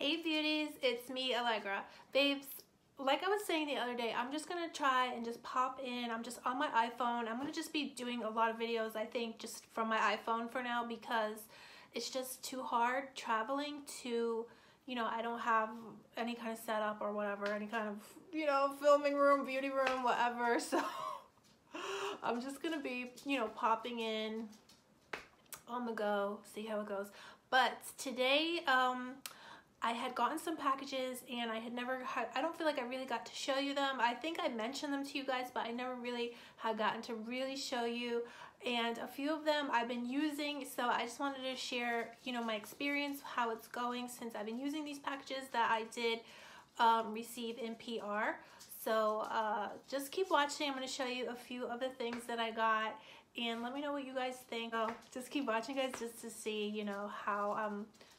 Hey beauties, it's me, Allegra. Babes, like I was saying the other day, I'm just gonna try and just pop in. I'm just on my iPhone. I'm gonna just be doing a lot of videos, I think, just from my iPhone for now, because it's just too hard traveling to, I don't have any kind of setup or whatever, any kind of, filming room, beauty room, whatever. So I'm just gonna be, popping in on the go, see how it goes. But today, I had gotten some packages and I don't feel like I really got to show you them. I think I mentioned them to you guys, but I never really had gotten to really show you. And a few of them I've been using, so I just wanted to share, my experience, how it's going since I've been using these packages that I did receive in PR. So just keep watching. I'm going to show you a few of the things that I got, and let me know what you guys think. Oh, just keep watching, guys, just to see,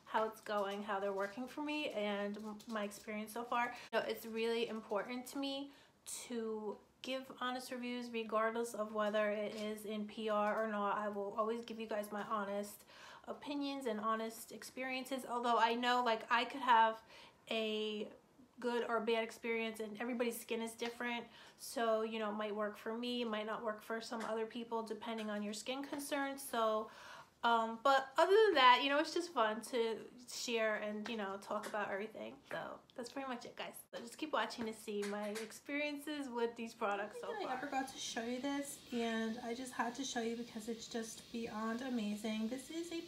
how it's going, how they're working for me, and my experience so far. It's really important to me to give honest reviews regardless of whether it is in PR or not. I will always give you guys my honest opinions and honest experiences, although I know like I could have a good or bad experience and everybody's skin is different, so it might work for me, it might not work for some other people depending on your skin concerns. So but other than that, it's just fun to share and, talk about everything. So that's pretty much it, guys. So just keep watching to see my experiences with these products so far. I forgot to show you this, and I just had to show you because it's just beyond amazing. This is a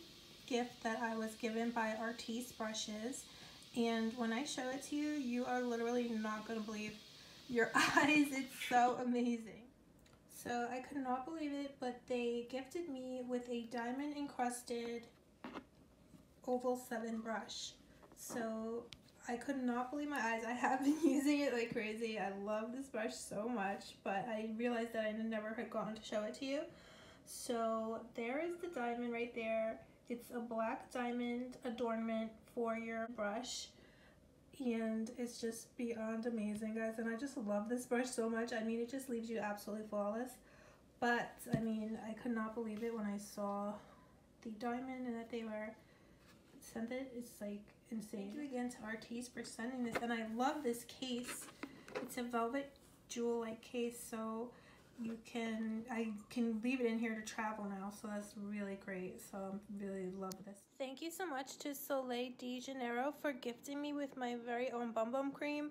gift that I was given by Artiste Brushes, and when I show it to you, you are literally not going to believe your eyes. It's so amazing. So I could not believe it, but they gifted me with a diamond encrusted oval 7 brush. So I could not believe my eyes. I have been using it like crazy. I love this brush so much, but I realized that I never had gotten to show it to you. So there is the diamond right there. It's a black diamond adornment for your brush. And it's just beyond amazing, guys, and I just love this brush so much. I mean, it just leaves you absolutely flawless. But I mean, I could not believe it when I saw the diamond and that they were sent it. It's like insane. Thank you again to Artiste for sending this, and I love this case. It's a velvet jewel like case, so I can leave it in here to travel now, so that's really great. So I really love this. Thank you so much to Soleil de Janeiro for gifting me with my very own Bum Bum cream.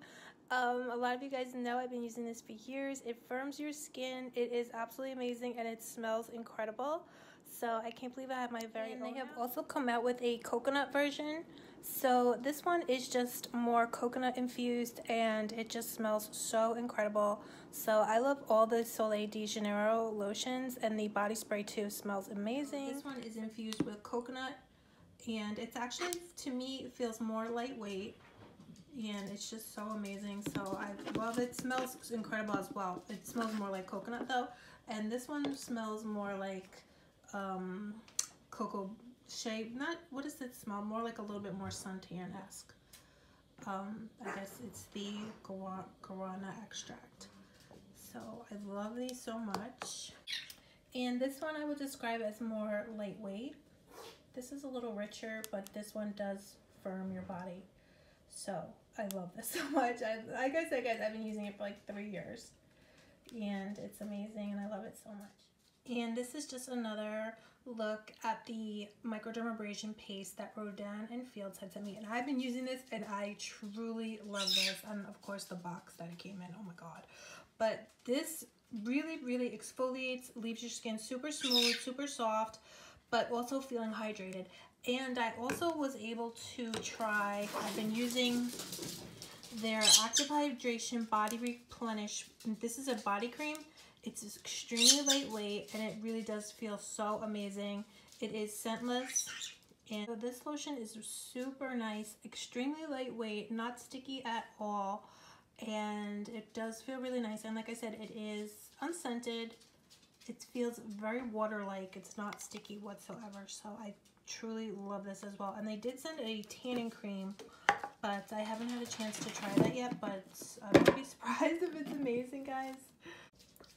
A lot of you guys know I've been using this for years. It firms your skin. It is absolutely amazing, and it smells incredible. So I can't believe I have my very own. And they have also come out with a coconut version. So this one is just more coconut infused, and it just smells so incredible. So I love all the Soleil de Janeiro lotions, and the body spray too smells amazing. This one is infused with coconut, and it's actually, to me, it feels more lightweight, and it's just so amazing. So I love it. It smells incredible as well. It smells more like coconut though, and this one smells more like cocoa shea. Not, what does it smell? More like a little bit more suntan-esque. I guess it's the guarana extract. So I love these so much. And this one I would describe as more lightweight. This is a little richer, but this one does firm your body. So I love this so much. Like I said, guys, I've been using it for like 3 years, and it's amazing, and I love it so much. And this is just another look at the Microdermabrasion paste that Rodan and Fields had sent me, and I've been using this, and I truly love this. And of course the box that it came in, oh my god. But this really, really exfoliates, leaves your skin super smooth, super soft, but also feeling hydrated. And I also was able to try, I've been using their Active Hydration Body Replenish. This is a body cream. It's extremely lightweight, and it really does feel so amazing. It is scentless, and so this lotion is super nice, extremely lightweight, not sticky at all, and it does feel really nice. And like I said, it is unscented. It feels very water-like. It's not sticky whatsoever, so I truly love this as well. And they did send a tanning cream, but I haven't had a chance to try that yet, but I won't be surprised if it's amazing, guys.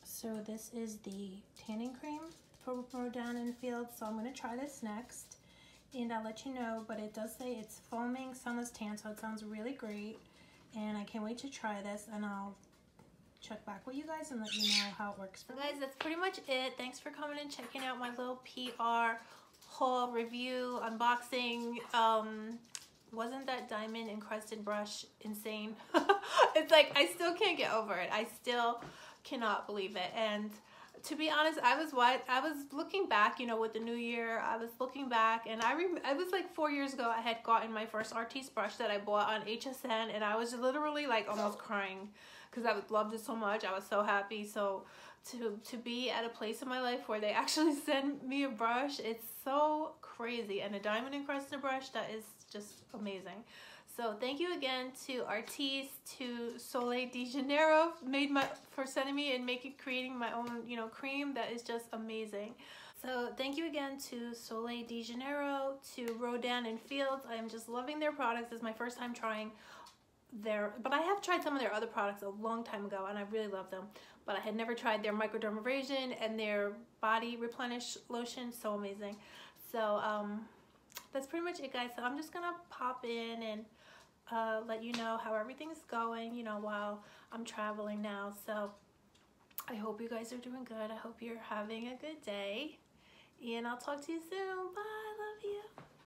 So this is the tanning cream for Rodan and Fields, so I'm going to try this next. and I'll let you know, but it does say it's foaming sunless tan, so it sounds really great, and I can't wait to try this, and I'll check back with you guys and let you know how it works for me. Guys, that's pretty much it. Thanks for coming and checking out my little PR haul review unboxing. Wasn't that diamond encrusted brush insane? It's like I still can't get over it. I still cannot believe it. And to be honest, I was looking back, you know, with the new year. I was looking back, and it was like 4 years ago. I had gotten my first Artiste brush that I bought on HSN, and I was literally like almost crying because I loved it so much. I was so happy. So to be at a place in my life where they actually send me a brush, it's so crazy. And a diamond encrusted brush, that is just amazing. So thank you again to Artiste, to Soleil de Janeiro for sending me and creating my own, you know, cream that is just amazing. So thank you again to Soleil de Janeiro, to Rodan and Fields. I'm just loving their products. It's my first time trying but I have tried some of their other products a long time ago, and I really love them. But I had never tried their Microdermabrasion and their Body Replenish lotion. So amazing. So that's pretty much it, guys. So I'm just gonna pop in and let you know how everything's going, you know, while I'm traveling now. So I hope you guys are doing good. I hope you're having a good day, and I'll talk to you soon. Bye. Love you.